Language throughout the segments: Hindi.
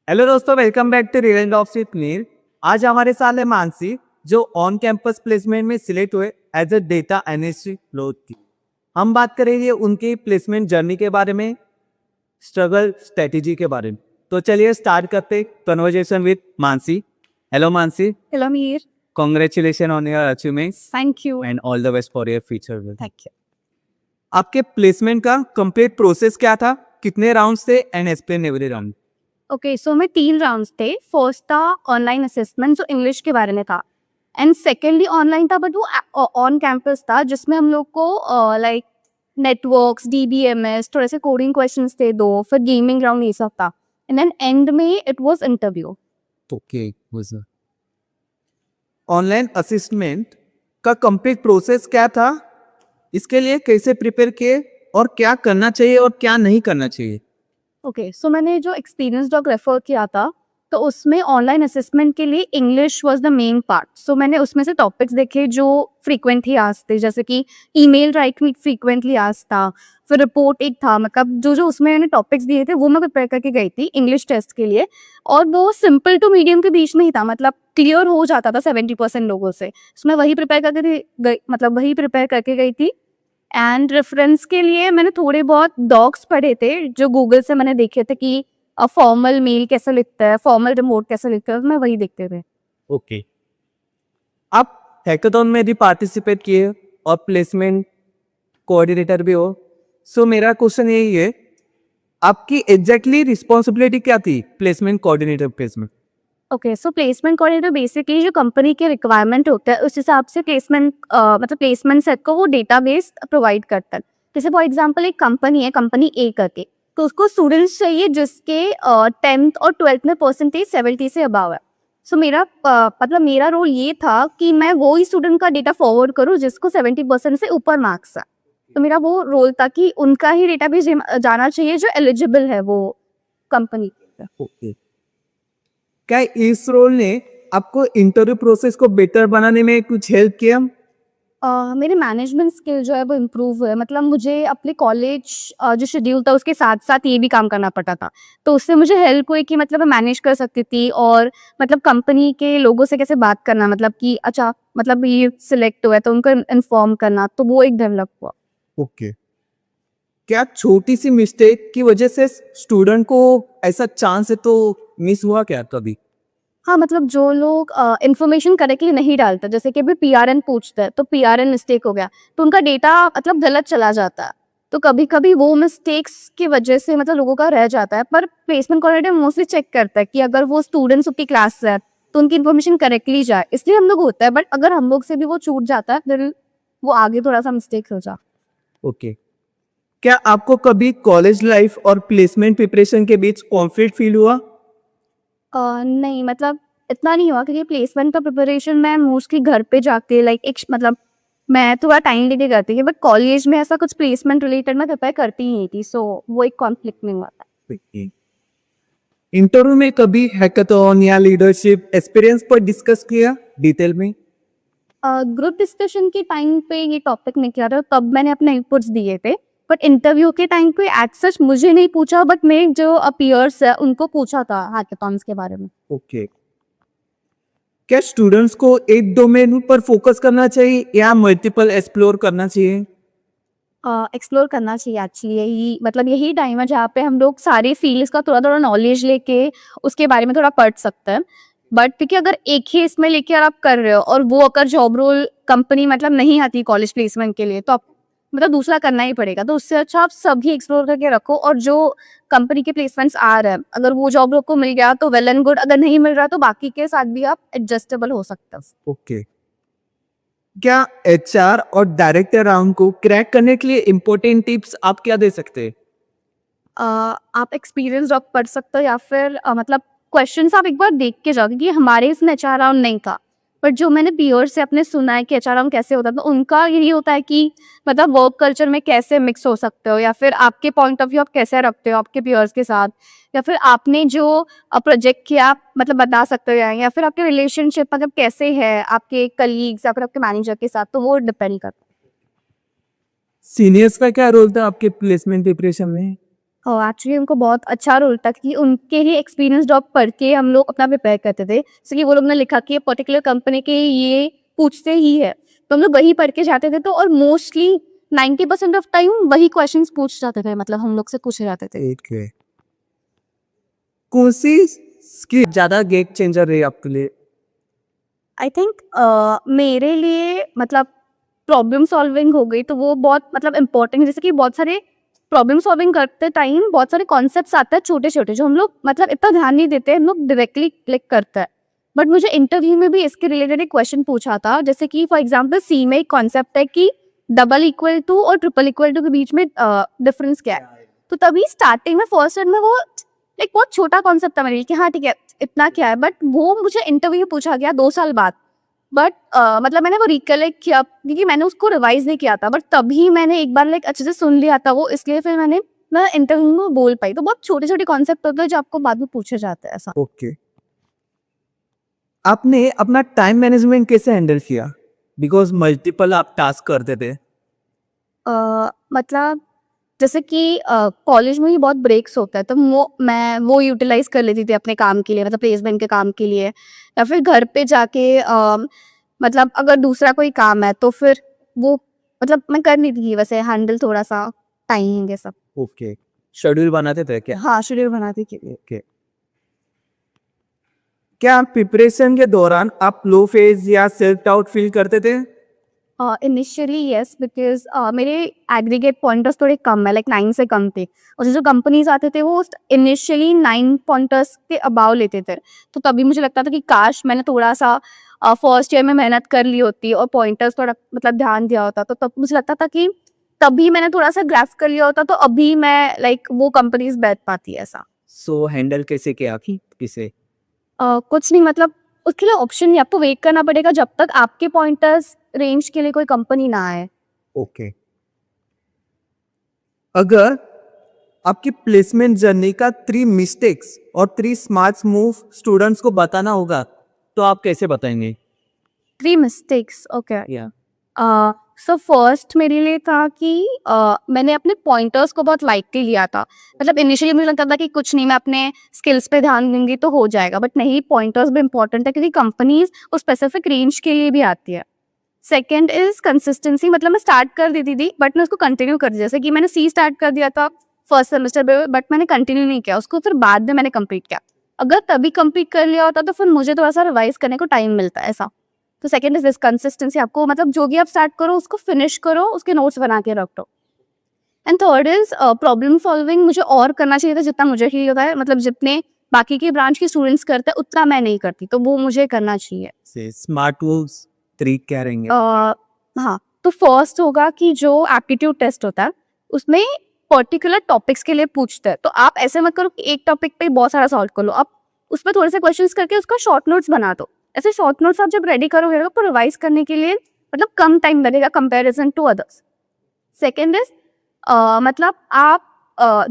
हेलो दोस्तों, welcome back to real talks with Mir. आज हमारे साथ है मानसी, जो ऑन कैंपस प्लेसमेंट में सिलेक्ट हुए as a data analyst growth की। हम बात करेंगे उनकी प्लेसमेंट जर्नी के बारे में, स्ट्रगल स्ट्रेटेजी के बारे में। तो चलिए स्टार्ट करते conversation with Mansi. Hello Mansi, Hello, Mir. Congratulation on your achievements Thank you. And all the best for your future. Thank you. आपके प्लेसमेंट का कंप्लीट प्रोसेस क्या था, कितने राउंड्स थे and explain every round. Okay so मैं 3 राउंड्स थे। फर्स्ट था ऑनलाइन असेसमेंट जो इंग्लिश के बारे में था, एंड सेकेंडली ऑनलाइन था बट वो ऑन कैंपस था जिसमें हम लोग को लाइक नेटवर्क्स, DBMS, थोड़े से कोडिंग क्वेश्चंस थे 2, फिर गेमिंग राउंड ये सब था, एंड देन एंड में it was interview. Okay, online असिस्टमेंट का कंप्लीट प्रोसेस क्या था, इसके लिए कैसे प्रिपेयर किए और क्या करना चाहिए और क्या नहीं करना चाहिए। ओके सो मैंने जो एक्सपीरियंस डॉग रेफर किया था, तो उसमें ऑनलाइन असेसमेंट के लिए English was the main part. So मैंने उसमें से टॉपिक्स देखे जो फ्रीक्वेंटली आस्क थे, जैसे कि ईमेल राइटिंग फ्रीक्वेंटली आस्क था, फिर रिपोर्ट एक था, मतलब जो जो उसमें मैंने टॉपिक्स दिए थे वो मैं प्रिपेयर करके गई थी इंग्लिश टेस्ट के लिए। और वो सिंपल टू मीडियम के बीच में ही था, मतलब क्लियर हो जाता था 70% लोगों से। सो मैं वही प्रिपेयर करके मतलब वही प्रिपेयर करके गई थी। एंड रेफरेंस के लिए मैंने थोड़े बहुत डॉक्स पढ़े थे जो गूगल से मैंने देखे थे कि फॉर्मल मेल कैसे लिखता है, फॉर्मल रिमोट कैसे लिखता है, मैं वही देखते थे। ओके, आप हैकाथॉन में भी पार्टिसिपेट किए और प्लेसमेंट कोऑर्डिनेटर भी हो। सो मेरा क्वेश्चन यही है, आपकी एग्जैक्टली रिस्पॉन्सिबिलिटी क्या थी placement coordinator placement. Okay so placement coordinator basically जो कंपनी के रिक्वायरमेंट होता है उस हिसाब से प्लेसमेंट मतलब प्लेसमेंट सेट को वो डेटाबेस प्रोवाइड करता है। जैसे फॉर एग्जांपल एक कंपनी है, कंपनी ए करके, तो उसको स्टूडेंट्स चाहिए जिसके 10th और 12th में परसेंटेज 70 से अबव है। सो मेरा मतलब मेरा रोल ये था कि मैं वो ही स्टूडेंट का डेटा फॉरवर्ड करूँ जिसको 70% से ऊपर मार्क्स है। तो मेरा वो रोल था कि उनका ही डेटाबेस जाना चाहिए जो एलिजिबल है वो कंपनी के। ओके, क्या इस रोल ने आपको इंटरव्यू प्रोसेस को बेटर बनाने में कुछ हेल्प किया। मेरे मैनेजमेंट स्किल जो है वो इम्प्रूव हुए। मतलब मुझे अपने कॉलेज जो शेड्यूल था उसके साथ साथ ये भी काम करना पड़ता था, तो उससे मुझे हेल्प हुई कि मतलब मैं मैनेज कर सकती थी। और मतलब कंपनी के लोगों से कैसे बात करना, मतलब कि अच्छा मतलब ये सिलेक्ट हुआ है तो उनको इन्फॉर्म करना, तो वो एक डेवलप हुआ। ओके, क्या छोटी सी मिस्टेक की वजह से स्टूडेंट को ऐसा चांस है तो मिस हुआ क्या कभी। हाँ, मतलब जो लोग इन्फॉर्मेशन करेक्टली नहीं डालते, जैसे कि अभी PRN पूछता है तो PRN मिस्टेक हो गया तो उनका डेटा मतलब गलत चला जाता है। तो कभी कभी वो मिस्टेक्स की वजह से मतलब लोगों का रह जाता है। पर प्लेसमेंट कोऑर्डिनेटर मोस्टली चेक करता है कि अगर वो स्टूडेंट्स की क्लास से है तो उनकी इन्फॉर्मेशन करेक्टली जाए, इसलिए हम लोग होता है। बट अगर हम लोग से भी वो छूट जाता है फिर वो आगे थोड़ा सा मिस्टेक हो जाता है। ओके, क्या आपको कभी कॉलेज लाइफ और प्लेसमेंट प्रिपरेशन के बीच कॉन्फ्लिक्ट फील हुआ। नहीं, मतलब इतना नहीं हुआ क्योंकि प्लेसमेंट का प्रिपरेशन मैं मोस्टली घर पे जाके लाइक एक मतलब मैं थोड़ा टाइम लेके करती थी। बट कॉलेज में ऐसा कुछ प्लेसमेंट रिलेटेड मैं प्रिपेयर करती ही नहीं थी, सो वो एक कॉन्फ्लिक्ट नहीं हुआ था। इंटरव्यू में कभी हैकाथॉन या लीडरशिप एक्सपीरियंस पर डिस्कस किया डिटेल में। ग्रुप डिस्कशन के टाइम पे ये टॉपिक नहीं किया था, तब मैंने अपने इनपुट्स दिए थे। बट इंटरव्यू के टाइम पे एज सच मुझे नहीं पूछा, बट मेरे जो पीयर्स है उनको पूछा था हैकाथॉन्स के बारे में। ओके, क्या स्टूडेंट्स को एक डोमेन पर फोकस करना चाहिए या मल्टीपल एक्सप्लोर करना चाहिए। एक्सप्लोर करना चाहिए एक्चुअली। यही मतलब यही टाइम है जहाँ पे हम लोग सारे फील्ड्स का थोड़ा थोड़ा नॉलेज लेके उसके बारे में थोड़ा पढ़ सकते हैं। बट क्योंकि अगर एक ही इसमें लेके आप कर रहे हो और वो अगर जॉब रोल कंपनी मतलब नहीं आती कॉलेज प्लेसमेंट के लिए, तो आप मतलब दूसरा करना ही पड़ेगा। तो उससे अच्छा आप सभी एक्सप्लोर करके रखो, और जो कंपनी के प्लेसमेंट्स आ रहे हैं अगर वो जॉब रोल को मिल गया तो वेल एंड गुड, अगर नहीं मिल रहा तो बाकी के साथ भी आप एडजस्टेबल हो सकते हो। ओके, क्या HR और डायरेक्टर राउंड को क्रैक करने के लिए इंपॉर्टेंट टिप्स आप क्या दे सकते हैं। आप एक्सपीरियंस डॉग पढ़ सकते हो, या फिर मतलब क्वेश्चंस आप एक बार देख के जाओ, क्योंकि हमारे इसमें HR राउंड नहीं था। बट जो मैंने पीयर से अपने सुना है कि HR राउंड कैसे होता है, तो उनका यही होता है कि मतलब वर्क कल्चर में कैसे मिक्स हो सकते हो, या फिर आपके पॉइंट ऑफ व्यू आप कैसे रखते हो आपके पीयर्स के साथ, या फिर आपने जो प्रोजेक्ट किया आप मतलब बता सकते हो, या फिर आपके रिलेशनशिप मतलब कैसे है आपके कलीग्स या फिर आपके मैनेजर के साथ, तो वो डिपेंड करता है। सीनियर्स का क्या रोल था आपके प्लेसमेंट प्रिपरेशन में। एक्चुअली उनको बहुत अच्छा रोल था कि उनके ही एक्सपीरियंस जॉब पढ़ के हम लोग अपना प्रिपेयर करते थे। जैसे कि वो लोग ने लिखा कि पर्टिकुलर कंपनी के ये पूछते ही है, तो हम लोग वही पढ़ के जाते थे। तो और मोस्टली 90% ऑफ टाइम वही क्वेश्चंस पूछ जाते थे, मतलब हम लोग से पूछे जाते थे। ओके, कौन सी स्किल ज़्यादा गेम चेंजर रही आपके लिए? आई थिंक मेरे लिए मतलब प्रॉब्लम सॉल्विंग हो गई, तो वो बहुत मतलब इम्पोर्टेंट है। जैसे कि बहुत सारे प्रॉब्लम सॉल्विंग करते टाइम बहुत सारे कॉन्सेप्ट्स आते हैं छोटे-छोटे, जो हम लोग मतलब इतना ध्यान नहीं देते, हम लोग डायरेक्टली क्लिक करते हैं। बट मुझे इंटरव्यू में भी इसके रिलेटेड एक क्वेश्चन पूछा था, जैसे कि फॉर एग्जांपल सी में एक कॉन्सेप्ट है कि डबल इक्वल टू और ट्रिपल इक्वल टू के बीच में डिफरेंस क्या है? तो तभी स्टार्टिंग में फर्स्ट ईयर में वो एक बहुत छोटा कॉन्सेप्ट था मेरे लिए कि हाँ ठीक है, इतना क्या है, बट वो मुझे इंटरव्यू पूछा गया 2 साल बाद। बट मतलब मैंने वो रिकलेक्ट किया क्योंकि मैंने उसको रिवाइज नहीं किया था, बट तभी मैंने एक बार लाइक अच्छे से सुन लिया था वो, इसलिए फिर मैं इंटरव्यू में बोल पाई। तो बहुत छोटे-छोटे कॉन्सेप्ट होते हैं जो आपको बाद में पूछे जाते हैं ऐसा। ओके, आपने अपना टाइम मैनेजमेंट कैसे हैंडल किया? बिकॉज़ मल्टीपल आप टास्क करते थे। मतलब जैसे कि कॉलेज में ही बहुत ब्रेक्स होता है, तो मैं वो यूटिलाइज कर लेती थी अपने काम के लिए, मतलब प्लेसमेंट के काम के लिए, या फिर घर पे जाके मतलब अगर दूसरा कोई काम है तो फिर वो मतलब मैं कर लेती थी वैसे हैंडल थोड़ा सा टाइमिंग ये सब। ओके, शेड्यूल बनाते थे क्या? हाँ, शेड्यूल बनाती थी। ओके, क्या प्रिपरेशन के दौरान आप लो फेज या सेल्फ डाउट फील करते थे? इनिशियली यस, बिकॉज मेरे एग्रीगेट पॉइंटर्स थोड़े कम है, लाइक 9 से कम थे, और जो कंपनीज आते थे वो इनिशियली 9 पॉइंटर्स के अबाव लेते थे। तो तभी मुझे लगता था कि काश मैंने थोड़ा सा फर्स्ट ईयर में मेहनत कर ली होती और पॉइंटर्स थोड़ा मतलब ध्यान दिया होता, तो तब मुझे लगता था कि तभी मैंने थोड़ा सा ग्रास्प कर लिया होता, तो अभी मैं लाइक वो कंपनीज बैठ पाती है ऐसा। सो हैंडल कैसे किया कि किसे? कुछ नहीं, मतलब उसके लिए ऑप्शन नहीं, आपको वेट करना पड़ेगा जब तक आपके पॉइंटर्स रेंज के लिए कोई कंपनी ना आए। ओके, अगर आपकी प्लेसमेंट जर्नी का 3 मिस्टेक्स और 3 स्मार्ट मूव स्टूडेंट्स को बताना होगा, तो आप कैसे बताएंगे? 3 मिस्टेक्स, ओके। या सो फर्स्ट मेरे लिए था कि मैंने अपने पॉइंटर्स को बहुत लाइटली लिया था। मतलब इनिशियली मुझे लगता था कि कुछ नहीं, मैं अपने स्किल्स पे ध्यान दूँगी तो हो जाएगा, बट नहीं, पॉइंटर्स भी इम्पोर्टेंट है क्योंकि कंपनीज़ उस स्पेसिफिक रेंज के लिए भी आती है। सेकंड इज़ कंसिस्टेंसी, मतलब मैं स्टार्ट कर देती थी बट मैं उसको कंटिन्यू कर दिया। जैसे कि मैंने सी स्टार्ट कर दिया था फर्स्ट सेमेस्टर में, बट मैंने कंटिन्यू नहीं किया उसको, फिर बाद में मैंने कंप्लीट किया। अगर तभी कंप्लीट कर लिया होता तो फिर मुझे थोड़ा-सा रिवाइज़ करने को टाइम मिलता, ऐसा। तो सेकंड इज़ दिस कंसिस्टेंसी, आपको मतलब जो भी आप स्टार्ट करो उसको फिनिश करो, उसके नोट्स बना के रख दो। And third is problem solving मुझे और करना चाहिए था जितना मुझे फ़ील होता है, मतलब जितने बाकी के ब्रांच के स्टूडेंट्स करते हैं उतना मैं नहीं करती, तो वो मुझे करना चाहिए। से स्मार्ट मूव्स 3 क्या रहेंगे? हाँ, तो फर्स्ट होगा कि जो एप्टीट्यूड टेस्ट होता है, उसमें पर्टिकुलर टॉपिक्स के लिए पूछते हैं। तो आप ऐसे मत करो कि एक टॉपिक पे बहुत सारा सॉल्व कर लो। आप उसपे थोड़े से क्वेश्चंस करके उसका शॉर्ट नोट्स बना दो। ऐसे शॉर्ट नोट्स आप जब रेडी करोगे ना, तो रिवाइज करने के लिए मतलब कम टाइम लगेगा comparison to others. Second is मतलब आप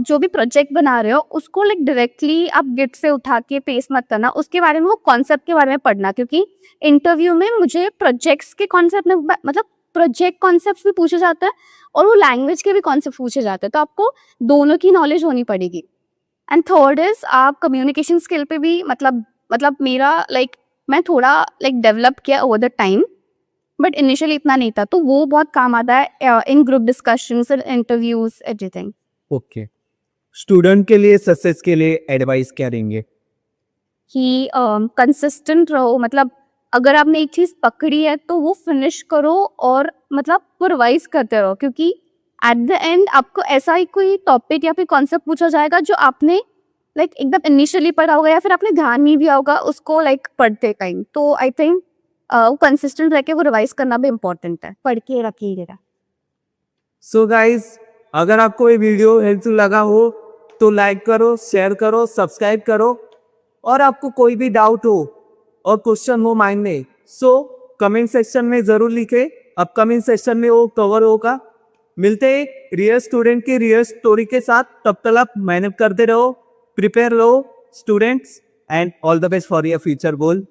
जो भी प्रोजेक्ट बना रहे हो उसको लाइक डायरेक्टली आप गिट से उठा के पेस्ट मत करना, उसके बारे में, वो कॉन्सेप्ट के बारे में पढ़ना, क्योंकि इंटरव्यू में मुझे प्रोजेक्ट्स के कॉन्सेप्ट में मतलब प्रोजेक्ट कॉन्सेप्ट भी पूछे जाते हैं और वो लैंग्वेज के भी कॉन्सेप्ट पूछे जाते हैं, तो आपको दोनों की नॉलेज होनी पड़ेगी। एंड थर्ड इज़ आप कम्युनिकेशन स्किल पे भी मतलब मेरा लाइक मैं थोड़ा लाइक डेवलप किया over the time, but initially इतना नहीं था, तो वो बहुत काम आता है in group discussions, interviews, everything. Okay, student के लिए सक्सेस के लिए एडवाइस क्या देंगे? कि कंसिस्टेंट रहो, मतलब अगर आपने एक चीज़ पकड़ी है तो वो फिनिश करो और मतलब वो रिवाइज करते रहो, क्योंकि एट द एंड आपको ऐसा ही कोई टॉपिक या फिर कॉन्सेप्ट पूछा जाएगा जो आपने लाइक एकदम इनिशियली पढ़ा होगा या फिर आपने ध्यान नहीं दिया होगा उसको लाइक पढ़ते टाइम। तो आई थिंक वो कंसिस्टेंट रह के वो रिवाइज करना भी इम्पोर्टेंट है, पढ़ के रखिएगा। सो गाइस, अगर आपको ये वीडियो हेल्पफुल लगा हो तो लाइक करो, शेयर करो, सब्सक्राइब करो, और आपको कोई भी डाउट हो और क्वेश्चन हो माइंड में, सो कमेंट सेक्शन में ज़रूर लिखें। अपकमिंग सेक्शन में वो कवर होगा। मिलते हैं एक रियल स्टूडेंट की रियल स्टोरी के साथ। तब तक आप मेहनत करते रहो, प्रिपेयर रहो students, and all the best for your future goal.